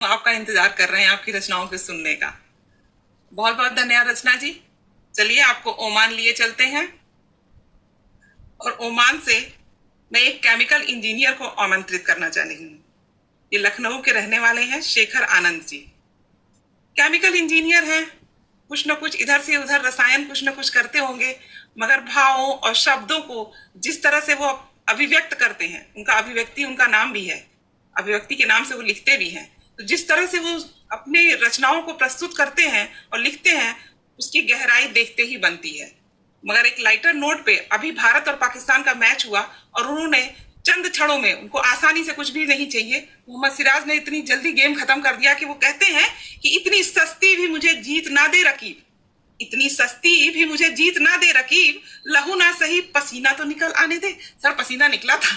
आपका इंतजार कर रहे हैं आपकी रचनाओं को सुनने का। बहुत बहुत धन्यवाद रचना जी। चलिए आपको ओमान लिए चलते हैं और ओमान से मैं एक केमिकल इंजीनियर को आमंत्रित करना चाहती हूँ। ये लखनऊ के रहने वाले हैं शेखर आनंद जी। केमिकल इंजीनियर हैं, कुछ न कुछ इधर से उधर रसायन कुछ न कुछ करते होंगे, मगर भावों और शब्दों को जिस तरह से वो अभिव्यक्त करते हैं, उनका अभिव्यक्ति उनका नाम भी है, अभिव्यक्ति के नाम से वो लिखते भी हैं। तो जिस तरह से वो अपने रचनाओं को प्रस्तुत करते हैं और लिखते हैं, उसकी गहराई देखते ही बनती है। मगर एक लाइटर नोट पे अभी भारत और पाकिस्तान का मैच हुआ और उन्होंने चंद क्षणों में, उनको आसानी से कुछ भी नहीं चाहिए, मोहम्मद सिराज ने इतनी जल्दी गेम खत्म कर दिया कि वो कहते हैं कि इतनी सस्ती भी मुझे जीत ना दे रकीब, इतनी सस्ती भी मुझे जीत ना दे रकीब, लहू ना सही पसीना तो निकल आने दे। सर पसीना निकला था।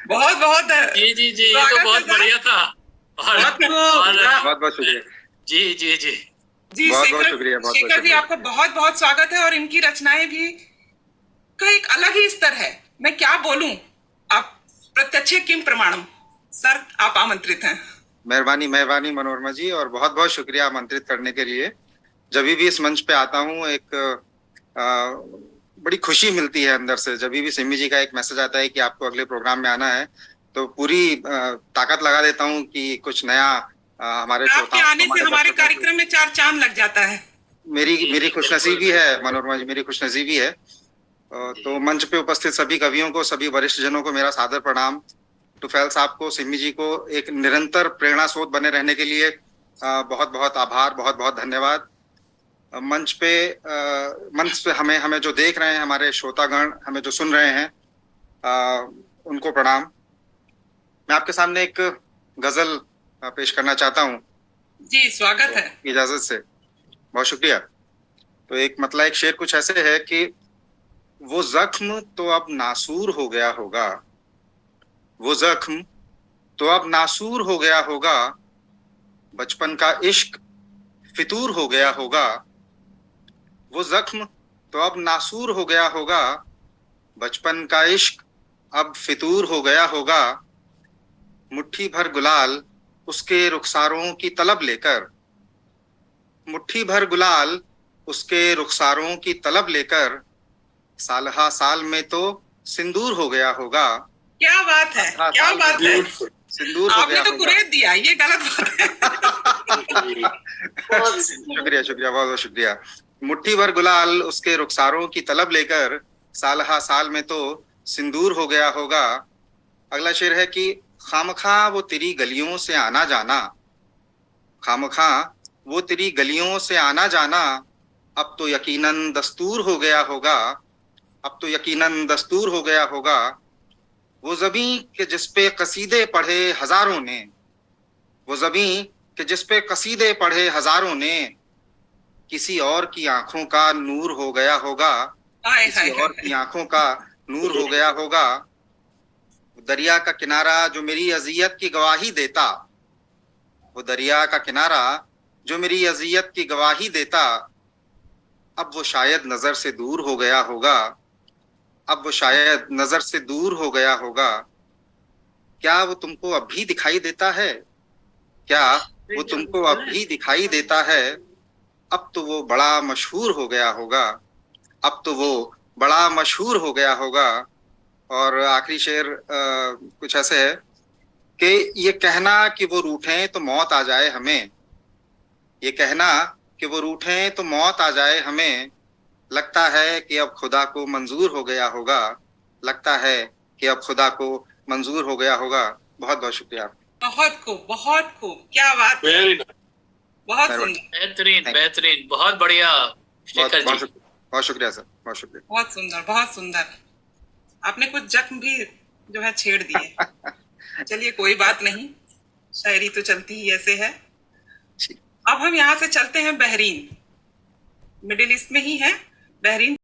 बहुत बहुत जी जी जी, ये तो बहुत बढ़िया था। बहुत बहुत शुक्रिया जी जी जी जी। बहुत बहुत शुक्रिया। शेखर जी आपका बहुत बहुत स्वागत है और इनकी रचनाएं भी का एक अलग ही स्तर है। मैं क्या बोलूं, आप प्रत्यक्ष किम प्रमाणम। सर आप आमंत्रित हैं। मेहरबानी मेहरबानी मनोरमा जी, और बहुत बहुत शुक्रिया आमंत्रित करने के लिए। जब भी इस मंच पे आता हूँ एक बड़ी खुशी मिलती है अंदर से। जब भी सिमी जी का एक मैसेज आता है कि आपको अगले प्रोग्राम में आना है, तो पूरी ताकत लगा देता हूँ कि कुछ नया हमारे आपके आने से हमारे कार्यक्रम में 4 चांद लग जाता है। मेरी खुशनसीबी है मनोरमा जी, मेरी खुशनसीबी है। तो मंच पे उपस्थित सभी कवियों को, सभी वरिष्ठ जनों को मेरा सादर प्रणाम। टुफैल साहब को, सिमी जी को एक निरंतर प्रेरणा स्रोत बने रहने के लिए बहुत बहुत आभार, बहुत बहुत धन्यवाद। मंच पे हमें जो देख रहे हैं, हमारे श्रोतागण हमें जो सुन रहे हैं, उनको प्रणाम। मैं आपके सामने एक गजल पेश करना चाहता हूँ। जी स्वागत है। इजाजत से, बहुत शुक्रिया। तो एक शेर कुछ ऐसे है कि वो जख्म तो अब नासूर हो गया होगा, वो जख्म तो अब नासूर हो गया होगा, बचपन का इश्क फितूर हो गया होगा। वो जख्म तो अब नासूर हो गया होगा, बचपन का इश्क अब फितूर हो गया होगा। मुट्ठी भर गुलाल उसके रुखसारों की तलब लेकर, मुट्ठी भर गुलाल उसके रुखसारों की तलब लेकर, सालहा साल में तो सिंदूर हो गया होगा। क्या बात है, क्या बात है। सिंदूर हो गया आपने तो होगा। कुरेद दिया, ये गलत बात है। शुक्रिया शुक्रिया, बहुत बहुत शुक्रिया। मुट्ठी भर गुलाल उसके रुखसारों की तलब लेकर, सालहा साल में तो सिंदूर हो गया होगा। अगला शेर है कि खामखा वो तेरी गलियों से आना जाना, खामखा वो तेरी गलियों से आना जाना, अब तो यकीनन दस्तूर हो गया होगा, अब तो यकीनन दस्तूर हो गया होगा। वो ज़मीं के जिस पे कसीदे पढ़े हजारों ने, वो ज़मीं के जिस पे कसीदे पढ़े हजारों ने, किसी और की आंखों का नूर हो गया होगा, किसी और की आंखों का नूर हो गया होगा। दरिया का किनारा जो मेरी अजियत की गवाही देता, वो दरिया का किनारा जो मेरी अजियत की गवाही देता, अब वो शायद नजर से दूर हो गया होगा, अब वो शायद नजर से दूर हो गया होगा। क्या वो तुमको अब भी दिखाई देता है, क्या वो तुमको अब भी दिखाई देता है, अब तो वो बड़ा मशहूर हो गया होगा, अब तो वो बड़ा मशहूर हो गया होगा। और आखिरी शेर कुछ ऐसे है कि ये कहना कि वो रूठें तो मौत आ जाए हमें, ये कहना कि वो रूठें तो मौत आ जाए हमें, लगता है कि अब खुदा को मंजूर हो गया होगा, लगता है कि अब खुदा को मंजूर हो गया होगा। बहुत बहुत शुक्रिया। बहुत खूब, क्या बात है। बहुत सुंदर, बेहतरीन बेहतरीन, बहुत बढ़िया शेखर जी। बहुत शुक्रिया सर, बहुत शुक्रिया। बहुत सुंदर, बहुत सुंदर। आपने कुछ जख्म भी जो है छेड़ दिए। चलिए कोई बात नहीं, शायरी तो चलती ही ऐसे है। अब हम यहाँ से चलते हैं बहरीन, मिडिल ईस्ट में ही है बहरीन।